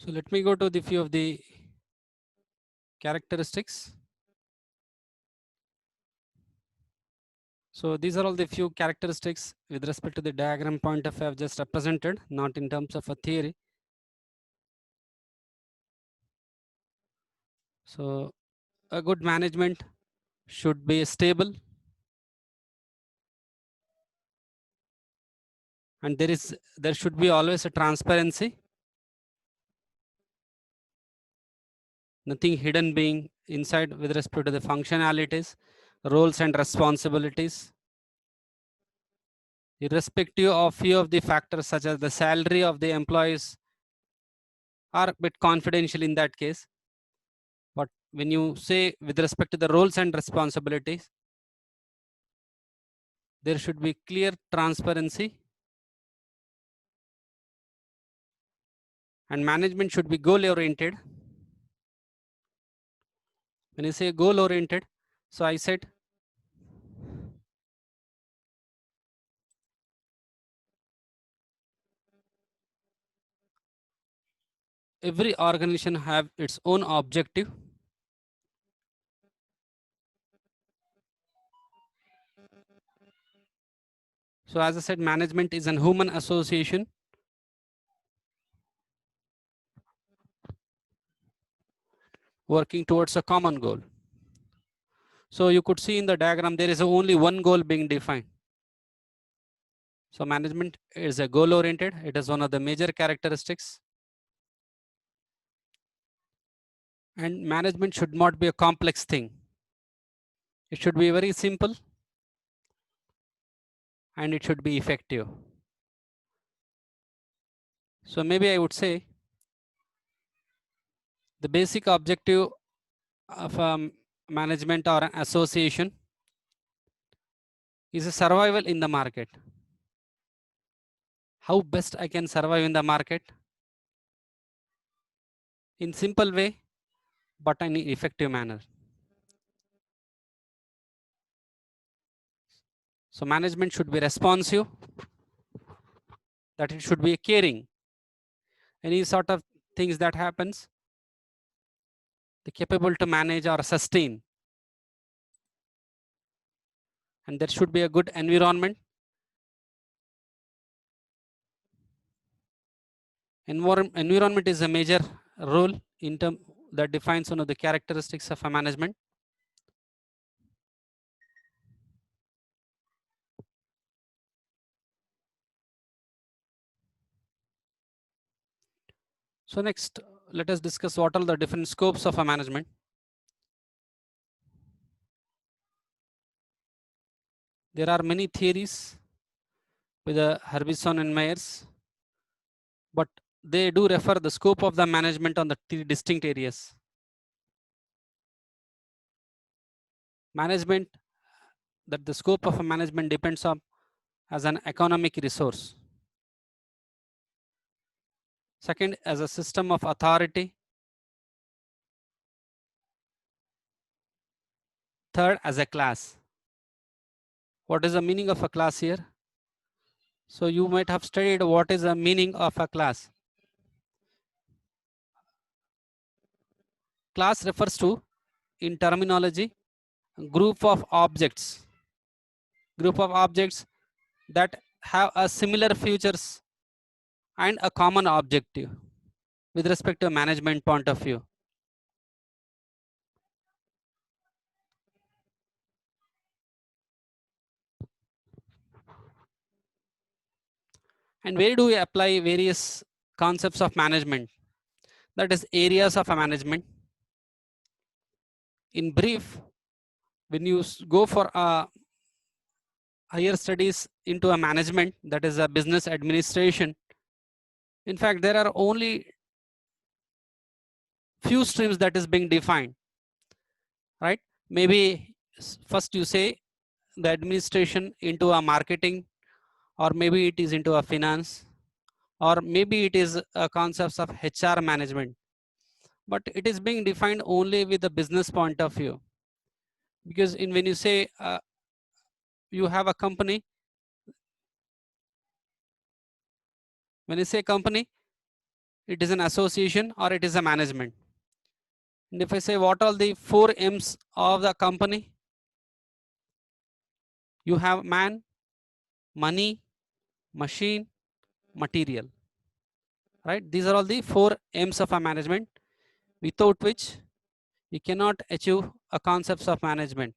So let me go to the few of the characteristics. So these are all the few characteristics with respect to the diagram point of view I've just represented, not in terms of a theory. So a good management should be stable, and there should be always a transparency, nothing hidden being inside with respect to the functionalities, roles and responsibilities, irrespective of few of the factors such as the salary of the employees are a bit confidential in that case. But when you say with respect to the roles and responsibilities, there should be clear transparency, and management should be goal oriented. When you say goal oriented, so I said every organization have its own objective. So as I said, management is an human association working towards a common goal. So you could see in the diagram, there is only one goal being defined. So management is a goal oriented. It is one of the major characteristics. And management should not be a complex thing. It should be very simple and it should be effective. So maybe I would say the basic objective of management or an association is a survival in the market. How best I can survive in the market in simple way, but in an effective manner. So management should be responsive, that it should be caring. Any sort of things that happens, they're capable to manage or sustain. And there should be a good environment. Environment is a major role in term that defines one of the characteristics of a management. So next, let us discuss what are the different scopes of a management. There are many theories with Harbison and Myers, but they do refer the scope of the management on the three distinct areas. Management, that the scope of a management depends on as an economic resource. Second, as a system of authority. Third, as a class. What is the meaning of a class here? So you might have studied what is the meaning of a class. Class refers to, in terminology, group of objects that have a similar features and a common objective with respect to a management point of view. And where do we apply various concepts of management? That is areas of a management. In brief, when you go for a higher studies into a management, that is a business administration, in fact there are only few streams that is being defined, right? Maybe first you say the administration into a marketing, or maybe it is into a finance, or maybe it is a concepts of HR management, but it is being defined only with the business point of view. Because in when you say you have a company, when you say company, it is an association or it is a management. And if I say what are the 4 M's of the company, you have man, money, machine, material, right? These are all the 4 M's of a management, without which you cannot achieve a concepts of management.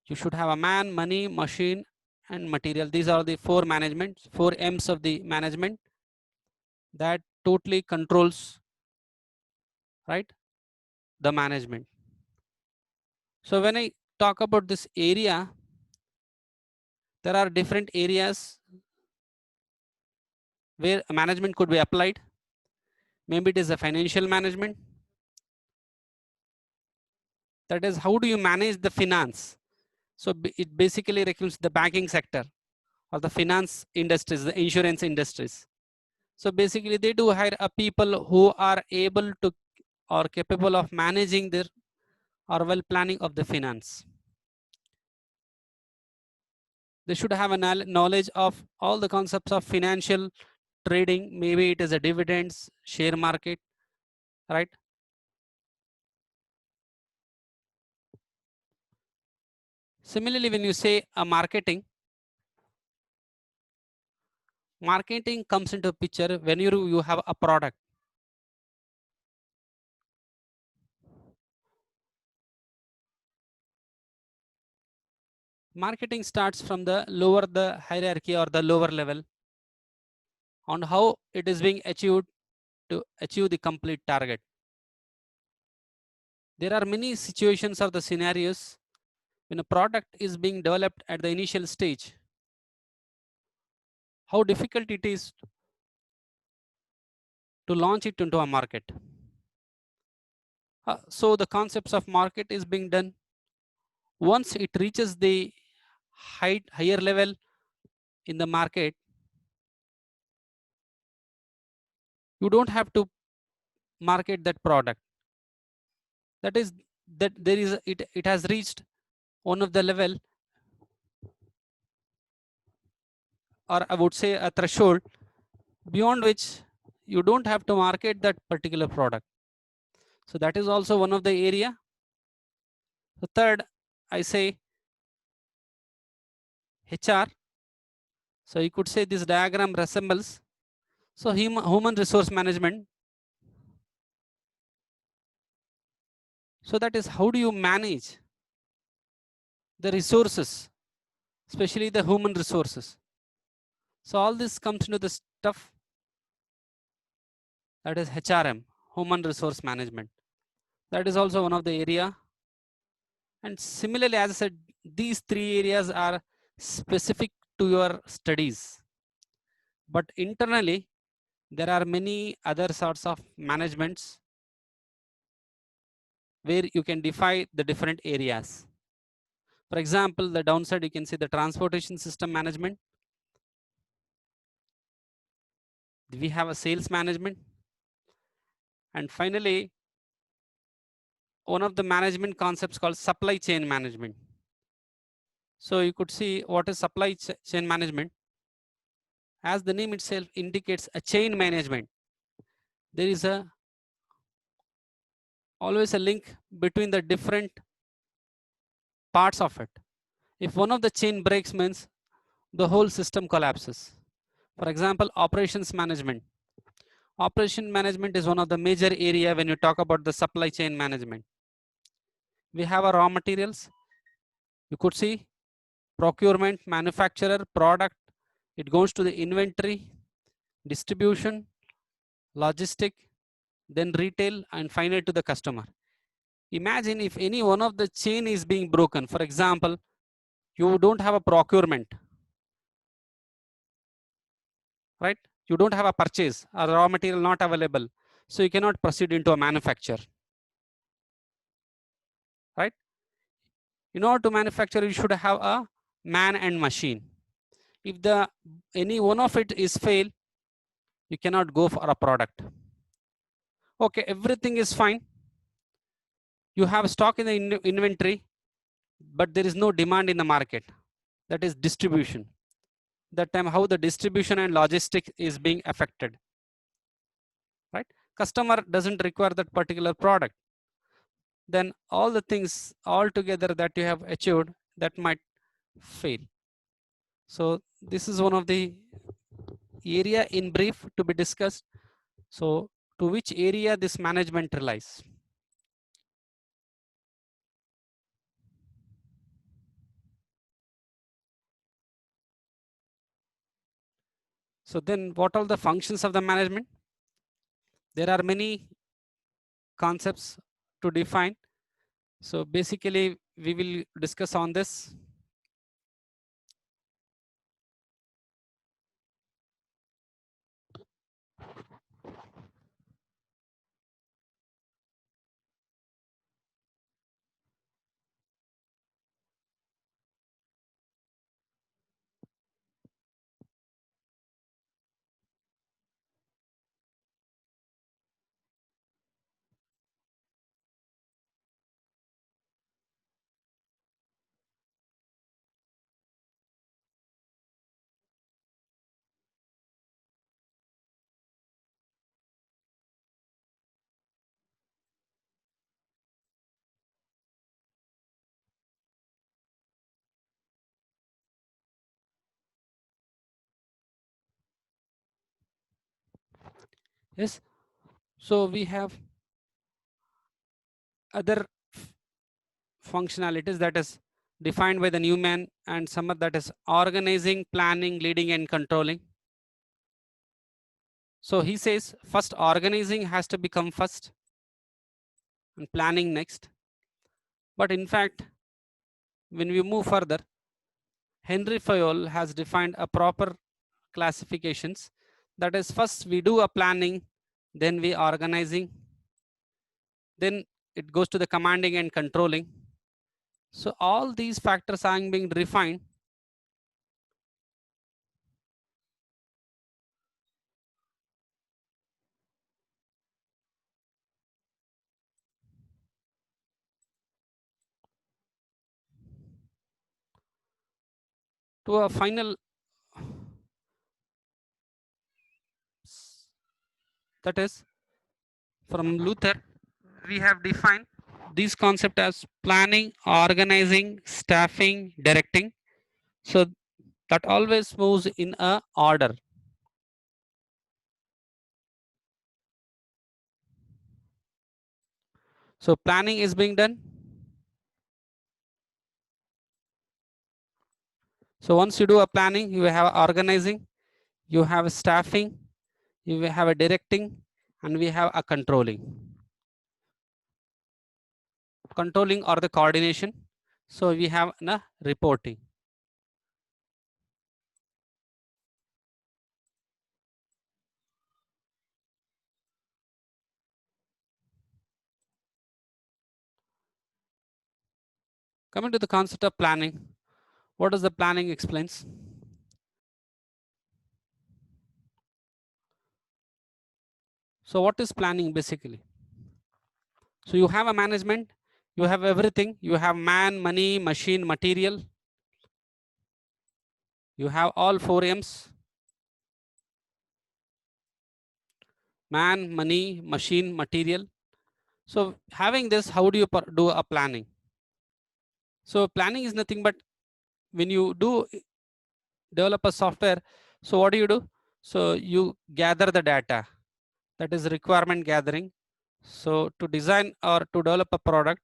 You should have a man, money, machine, and material. These are the 4 M's of the management that totally controls, right, the management. So when I talk about this area, there are different areas where management could be applied. Maybe it is a financial management. That is, how do you manage the finance? So it basically recommends the banking sector or the finance industries, the insurance industries. So basically they do hire a people who are able to or capable of managing their or well planning of the finance. They should have a knowledge of all the concepts of financial trading. Maybe it is a dividends, share market, right? Similarly, when you say a marketing comes into picture when you have a product. Marketing starts from the lower the hierarchy or the lower level on how it is being achieved to achieve the complete target. There are many situations of the scenarios when a product is being developed at the initial stage, how difficult it is to launch it into a market. So the concepts of market is being done once it reaches the higher level in the market. You don't have to market that product. That is that there is it has reached one of the level, or I would say a threshold, beyond which you don't have to market that particular product. So that is also one of the area. The third, I say HR. So you could say this diagram resembles so human resource management. So that is, how do you manage the resources, especially the human resources. So all this comes into the stuff that is HRM, human resource management. That is also one of the area. And similarly, as I said, these 3 areas are specific to your studies. But internally, there are many other sorts of managements where you can define the different areas. For example, the downside, you can see the transportation system management. We have a sales management. And finally, one of the management concepts called supply chain management. So you could see what is supply chain management. As the name itself indicates, a chain management. There is always a link between the different parts of it. If one of the chain breaks, means the whole system collapses. For example, operations management. Operation management is one of the major area when you talk about the supply chain management. We have our raw materials. You could see procurement, manufacturer, product. It goes to the inventory, distribution, logistic, then retail, and finally to the customer. Imagine if any one of the chain is being broken. For example, you don't have a procurement, right? You don't have a purchase, a raw material not available. So you cannot proceed into a manufacture, right? In order to manufacture, you should have a man and machine. If the any one of it is fail, you cannot go for a product. Okay, everything is fine. You have stock in the inventory, but there is no demand in the market. That is distribution. That time how the distribution and logistics is being affected. customer doesn't require that particular product, then all the things all together that you have achieved, that might fail. So this is one of the area in brief to be discussed. So to which area this management relies? So then what are the functions of the management? There are many concepts to define. So basically we will discuss on this. Yes. So we have other functionalities that is defined by the Newman and Summer, that is organizing, planning, leading, and controlling. So he says first organizing has to become first and planning next. But in fact, when we move further, Henry Fayol has defined a proper classifications. That is first we do a planning, then we organizing, then it goes to the commanding and controlling. So all these factors are being refined to a final, that is from Luther, we have defined these concept as planning, organizing, staffing, directing. So that always moves in a order. So planning is being done. So once you do a planning, you have organizing, you have a staffing, you will have a directing, and we have a controlling. Controlling or the coordination. So we have a reporting. Coming to the concept of planning, what does the planning explains? So what is planning basically? So you have a management, you have everything, you have man, money, machine, material, you have all four M's: man, money, machine, material. So having this, how do you do a planning? So planning is nothing but when you do develop a software, so what do? So you gather the data, that is requirement gathering. So to design or to develop a product,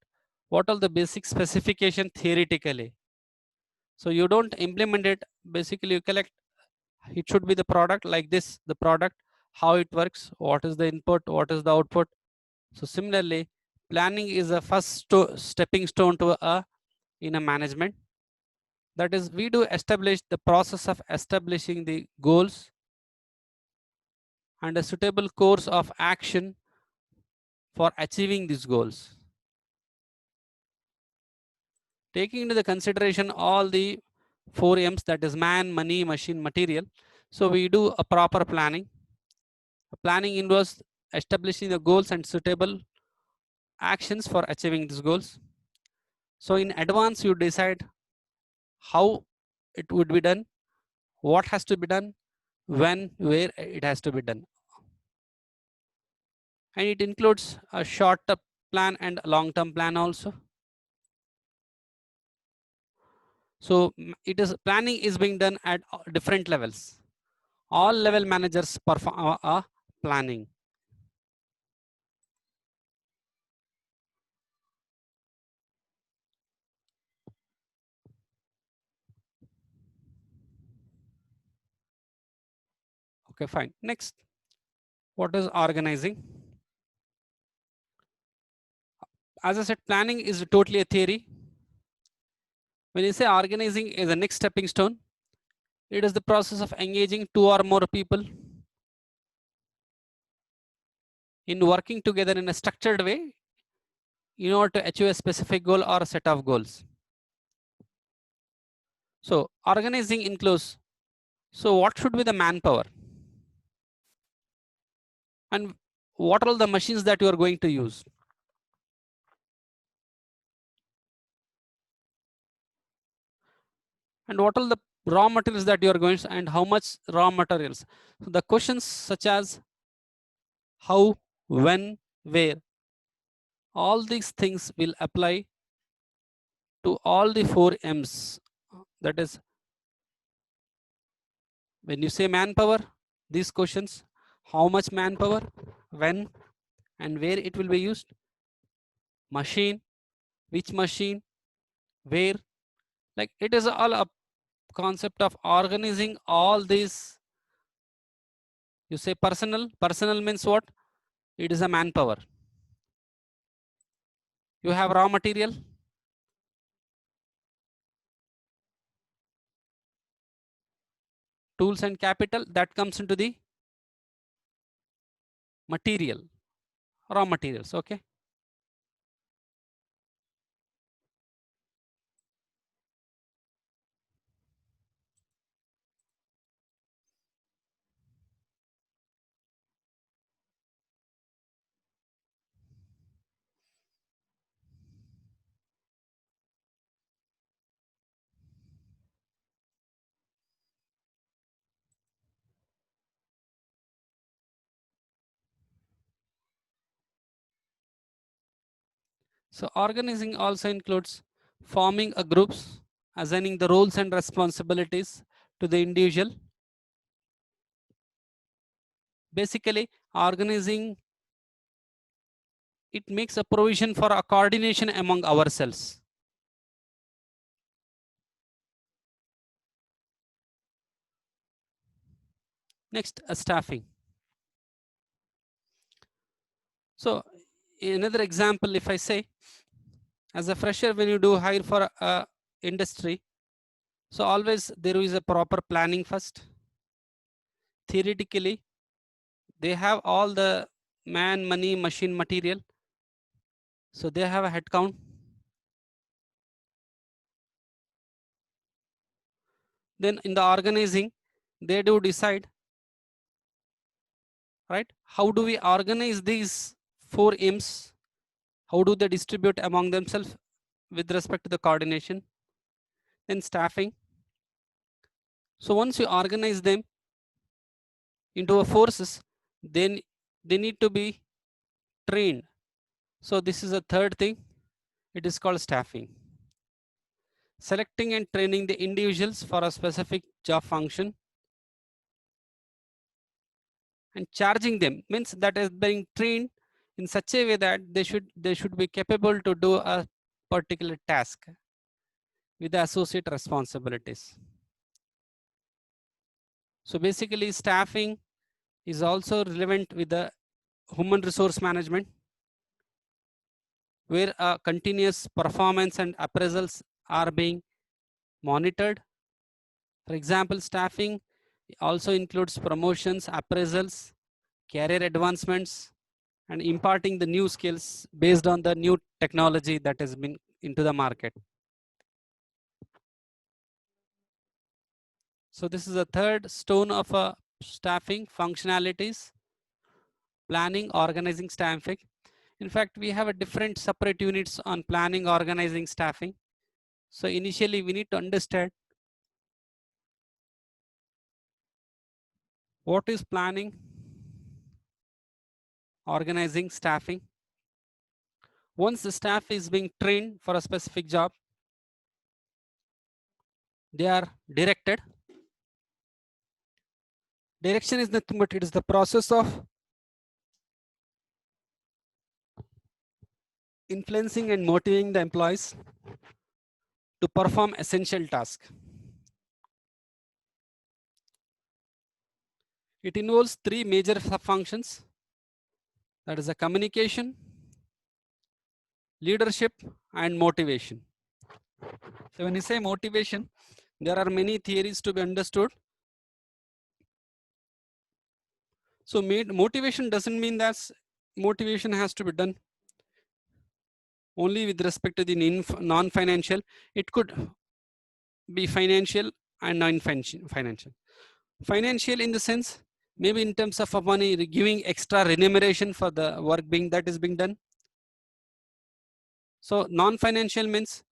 what are the basic specification theoretically? So you don't implement it, basically you collect, it should be the product like this, the product, how it works, what is the input, what is the output. So similarly, planning is a first stepping stone to a in a management. That is, we do establish the process of establishing the goals and a suitable course of action for achieving these goals. Taking into the consideration all the four M's, that is man, money, machine, material. So we do a proper planning. Planning involves establishing the goals and suitable actions for achieving these goals. So in advance, you decide how it would be done, what has to be done, when, where it has to be done. and it includes a short-term plan and a long-term plan also. So it is planning is being done at different levels. All level managers perform planning. Okay, fine. Next, what is organizing? As I said, planning is totally a theory. When you say organizing is the next stepping stone, it is the process of engaging two or more people in working together in a structured way in order to achieve a specific goal or a set of goals. So organizing includes, so what should be the manpower? And what are all the machines that you are going to use? And what are the raw materials that you are going to, and how much raw materials? So the questions such as how, when, where, all these things will apply to all the four M's. That is, when you say manpower, these questions, how much manpower, when, and where it will be used, machine, which machine, where, like it is all a concept of organizing all these. You say personal means what? It is a manpower. You have raw material, tools and capital, that comes into the material, raw materials, okay? So organizing also includes forming a groups, assigning the roles and responsibilities to the individual. Basically, organizing, it makes a provision for a coordination among ourselves. Next, staffing. So another example, if I say, as a fresher, when you do hire for a industry, so always there is a proper planning first. Theoretically, they have all the man, money, machine, material. So they have a head count. Then in the organizing, they do decide, right? How do we organize these four M's? How do they distribute among themselves with respect to the coordination? Then staffing. So once you organize them into a forces, then they need to be trained. So this is a third thing. It is called staffing. Selecting and training the individuals for a specific job function and charging them means that is being trained in such a way that they should be capable to do a particular task with the associate responsibilities. So basically staffing is also relevant with the human resource management, where continuous performance and appraisals are being monitored. For example, staffing also includes promotions, appraisals, career advancements, and imparting the new skills based on the new technology that has been into the market. So this is the third stone of staffing functionalities, planning, organizing, staffing. In fact, we have a different separate units on planning, organizing, staffing. So initially we need to understand what is planning, organizing, staffing. Once the staff is being trained for a specific job, they are directed. Direction is nothing but it is the process of influencing and motivating the employees to perform essential tasks. It involves three major functions, that is the communication, leadership, and motivation. So when you say motivation, there are many theories to be understood. So motivation doesn't mean that motivation has to be done only with respect to the non-financial. It could be financial and non-financial. Financial in the sense, maybe in terms of money, giving extra remuneration for the work that is being done. So non-financial means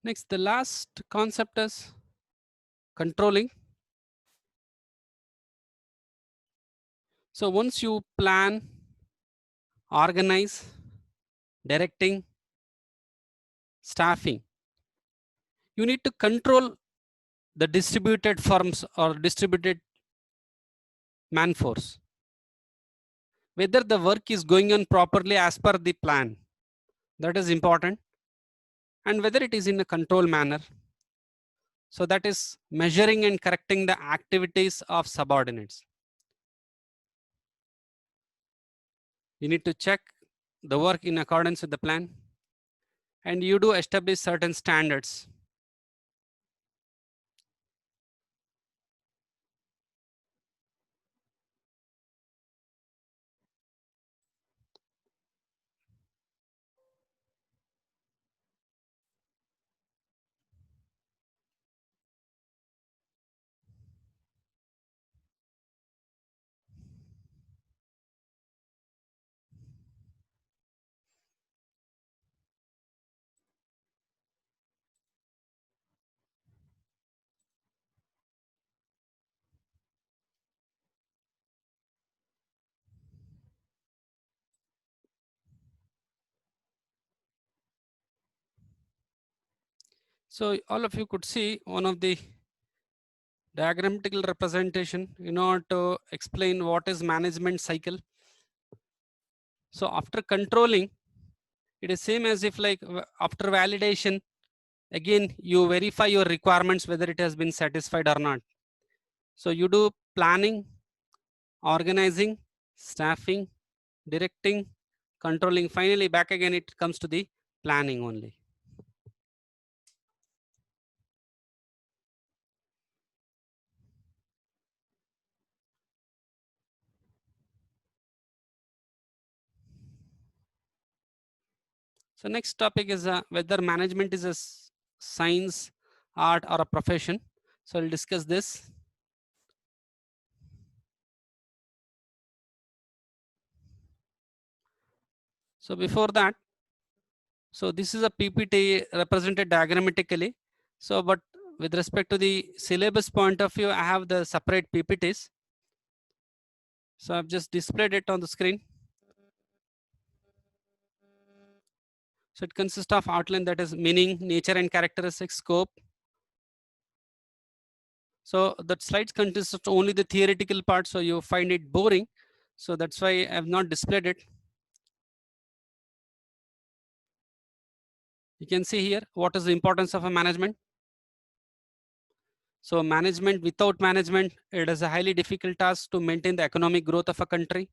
next. The last concept is controlling. So once you plan, organize, directing, staffing, you need to control the distributed firms or distributed man force, whether the work is going on properly as per the plan, that is important, and whether it is in a controlled manner. So that is measuring and correcting the activities of subordinates. You need to check the work in accordance with the plan, and you do establish certain standards. So all of you could see one of the diagrammatical representation in order to explain what is management cycle. So after controlling, it is same as if like after validation, again you verify your requirements whether it has been satisfied or not. So you do planning, organizing, staffing, directing, controlling. Finally back again it comes to the planning only. So next topic is whether management is a science, art, or a profession. So we'll discuss this. So before that, so this is a PPT represented diagrammatically. So but with respect to the syllabus point of view, I have the separate PPTs. So I've just displayed it on the screen. So it consists of outline, that is meaning, nature and characteristics, scope. So that slides consists of only the theoretical part, so you find it boring. So that's why I have not displayed it. You can see here what is the importance of a management. So management, without management, it is a highly difficult task to maintain the economic growth of a country.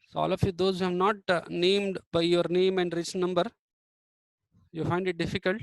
So all of you, those who have not named by your name and register number, you find it difficult.